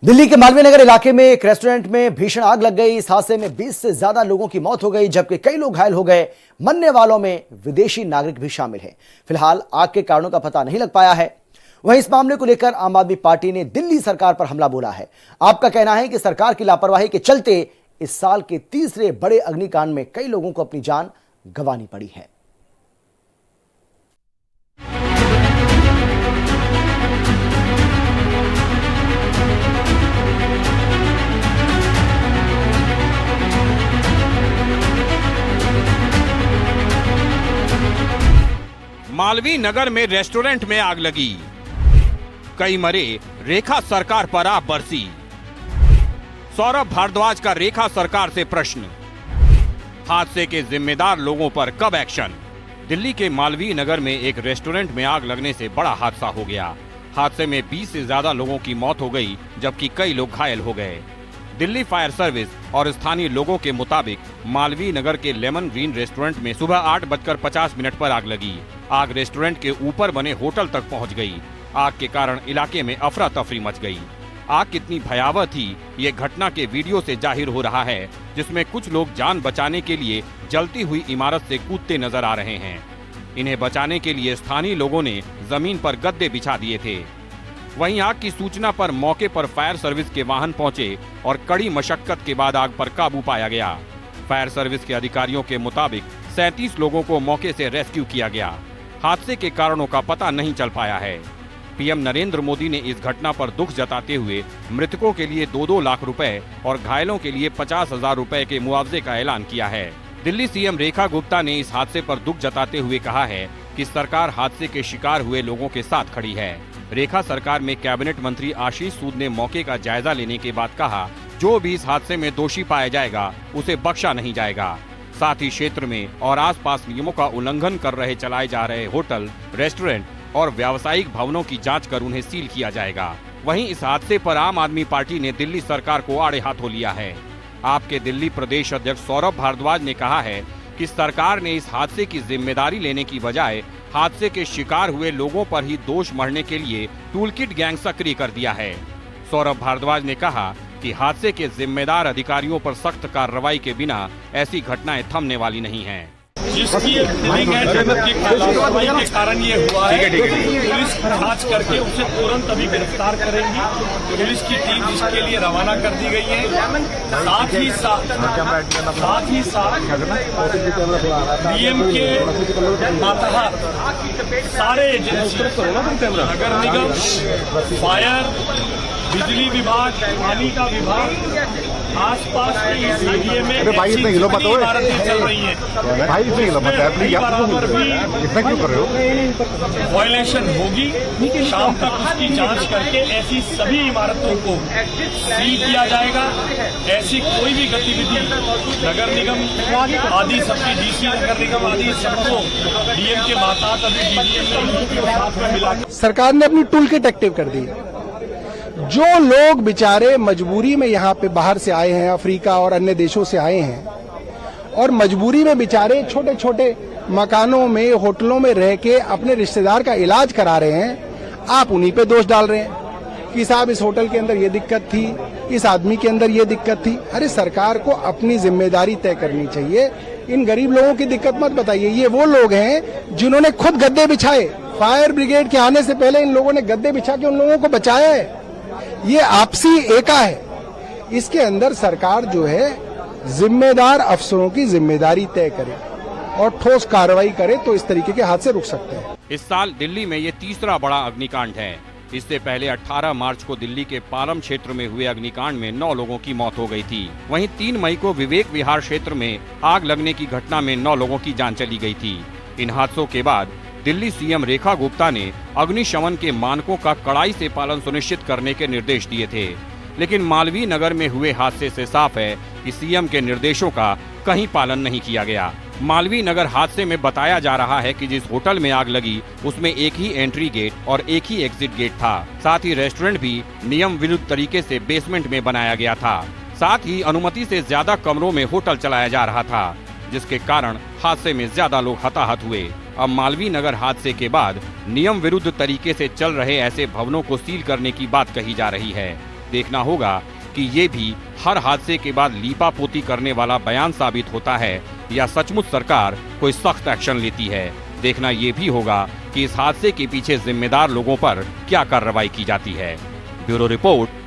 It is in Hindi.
दिल्ली के मालवीय नगर इलाके में एक रेस्टोरेंट में भीषण आग लग गई। इस हादसे में 20 से ज्यादा लोगों की मौत हो गई, जबकि कई लोग घायल हो गए। मरने वालों में विदेशी नागरिक भी शामिल हैं। फिलहाल आग के कारणों का पता नहीं लग पाया है। वहीं इस मामले को लेकर आम आदमी पार्टी ने दिल्ली सरकार पर हमला बोला है। आपका कहना है कि सरकार की लापरवाही के चलते इस साल के तीसरे बड़े अग्निकांड में कई लोगों को अपनी जान गंवानी पड़ी है। मालवीय नगर में रेस्टोरेंट में आग लगी, कई मरे, रेखा सरकार पर आप बरसी। सौरभ भारद्वाज का रेखा सरकार से प्रश्न, हादसे के जिम्मेदार लोगों पर कब एक्शन। दिल्ली के मालवीय नगर में एक रेस्टोरेंट में आग लगने से बड़ा हादसा हो गया। हादसे में 20 से ज्यादा लोगों की मौत हो गई, जबकि कई लोग घायल हो गए। दिल्ली फायर सर्विस और स्थानीय लोगों के मुताबिक मालवीय नगर के लेमन ग्रीन रेस्टोरेंट में सुबह 8:50 पर आग लगी। आग रेस्टोरेंट के ऊपर बने होटल तक पहुंच गई। आग के कारण इलाके में अफरा तफरी मच गई। आग कितनी भयावह थी, ये घटना के वीडियो से जाहिर हो रहा है, जिसमें कुछ लोग जान बचाने के लिए जलती हुई इमारत से कूदते नजर आ रहे हैं। इन्हें बचाने के लिए स्थानीय लोगों ने जमीन पर गद्दे बिछा दिए थे। वहीं आग की सूचना पर मौके पर फायर सर्विस के वाहन पहुंचे और कड़ी मशक्कत के बाद आग पर काबू पाया गया। फायर सर्विस के अधिकारियों के मुताबिक 37 लोगों को मौके से रेस्क्यू किया गया। हादसे के कारणों का पता नहीं चल पाया है। पीएम नरेंद्र मोदी ने इस घटना पर दुख जताते हुए मृतकों के लिए 2-2 लाख रुपए और घायलों के लिए 50,000 रुपए के मुआवजे का ऐलान किया है। दिल्ली सीएम रेखा गुप्ता ने इस हादसे पर दुख जताते हुए कहा है कि सरकार हादसे के शिकार हुए लोगों के साथ खड़ी है। रेखा सरकार में कैबिनेट मंत्री आशीष सूद ने मौके का जायजा लेने के बाद कहा, जो भी इस हादसे में दोषी पाया जाएगा उसे बख्शा नहीं जाएगा। साथ ही क्षेत्र में और आसपास नियमों का उल्लंघन कर रहे चलाए जा रहे होटल, रेस्टोरेंट और व्यावसायिक भवनों की जांच कर उन्हें सील किया जाएगा। वहीं इस हादसे पर आम आदमी पार्टी ने दिल्ली सरकार को आड़े हाथों लिया है। आपके दिल्ली प्रदेश अध्यक्ष सौरभ भारद्वाज ने कहा है कि सरकार ने इस हादसे की जिम्मेदारी लेने की बजाय हादसे के शिकार हुए लोगों पर ही दोष मढ़ने के लिए टूलकिट गैंग सक्रिय कर दिया है। सौरभ भारद्वाज ने कहा कि हादसे के जिम्मेदार अधिकारियों पर सख्त कार्रवाई के बिना ऐसी घटनाएं थमने वाली नहीं हैं। जिसकी लापरवाही के कारण ये हुआ है, पुलिस जांच करके उसे तुरंत अभी गिरफ्तार करेंगी। पुलिस की टीम जिसके लिए रवाना कर दी गई है। साथ ही साथ डीएम के मातहत सारे एजेंसी, नगर निगम, फायर, बिजली विभाग, पानी का विभाग, आसपास के इस एरिया में इमारतें चल रही हैं। बराबर भी वायलेशन होगी। शाम तक उसकी जांच करके ऐसी सभी इमारतों को सील किया जाएगा। ऐसी कोई भी गतिविधि नगर निगम आदि सबकी डीसी नगर निगम आदि सबको डीएम के मातहत अभी डीजीएम के साथ में मिला। सरकार ने अपनी टूल किट एक्टिव कर दी। जो लोग बेचारे मजबूरी में यहाँ पे बाहर से आए हैं, अफ्रीका और अन्य देशों से आए हैं, और मजबूरी में बेचारे छोटे छोटे मकानों में, होटलों में रह के अपने रिश्तेदार का इलाज करा रहे हैं, आप उन्हीं पे दोष डाल रहे हैं कि साहब इस होटल के अंदर ये दिक्कत थी, इस आदमी के अंदर ये दिक्कत थी। अरे सरकार को अपनी जिम्मेदारी तय करनी चाहिए। इन गरीब लोगों की दिक्कत मत बताइए। ये वो लोग हैं जिन्होंने खुद गद्दे बिछाए। फायर ब्रिगेड के आने से पहले इन लोगों ने गद्दे बिछा के उन लोगों को बचाया है। ये आपसी एका है। इसके अंदर सरकार जो है जिम्मेदार अफसरों की जिम्मेदारी तय करे और ठोस कार्रवाई करे तो इस तरीके के हादसे रुक सकते हैं। इस साल दिल्ली में ये तीसरा बड़ा अग्निकांड है। इससे पहले 18 मार्च को दिल्ली के पालम क्षेत्र में हुए अग्निकांड में 9 लोगों की मौत हो गई थी। वहीं 3 मई को विवेक विहार क्षेत्र में आग लगने की घटना में 9 लोगों की जान चली गई थी। इन हादसों के बाद दिल्ली सीएम रेखा गुप्ता ने अग्निशमन के मानकों का कड़ाई से पालन सुनिश्चित करने के निर्देश दिए थे। लेकिन मालवीय नगर में हुए हादसे से साफ है कि सीएम के निर्देशों का कहीं पालन नहीं किया गया। मालवीय नगर हादसे में बताया जा रहा है कि जिस होटल में आग लगी उसमें एक ही एंट्री गेट और एक ही एग्जिट गेट था। साथ ही रेस्टोरेंट भी नियम विरुद्ध तरीके से बेसमेंट में बनाया गया था। साथ ही अनुमति से ज्यादा कमरों में होटल चलाया जा रहा था, जिसके कारण हादसे में ज्यादा लोग हताहत हुए। अब मालवीय नगर हादसे के बाद नियम विरुद्ध तरीके से चल रहे ऐसे भवनों को सील करने की बात कही जा रही है। देखना होगा कि ये भी हर हादसे के बाद लीपापोती करने वाला बयान साबित होता है या सचमुच सरकार कोई सख्त एक्शन लेती है। देखना ये भी होगा कि इस हादसे के पीछे जिम्मेदार लोगों पर क्या कार्रवाई की जाती है। Bureau report.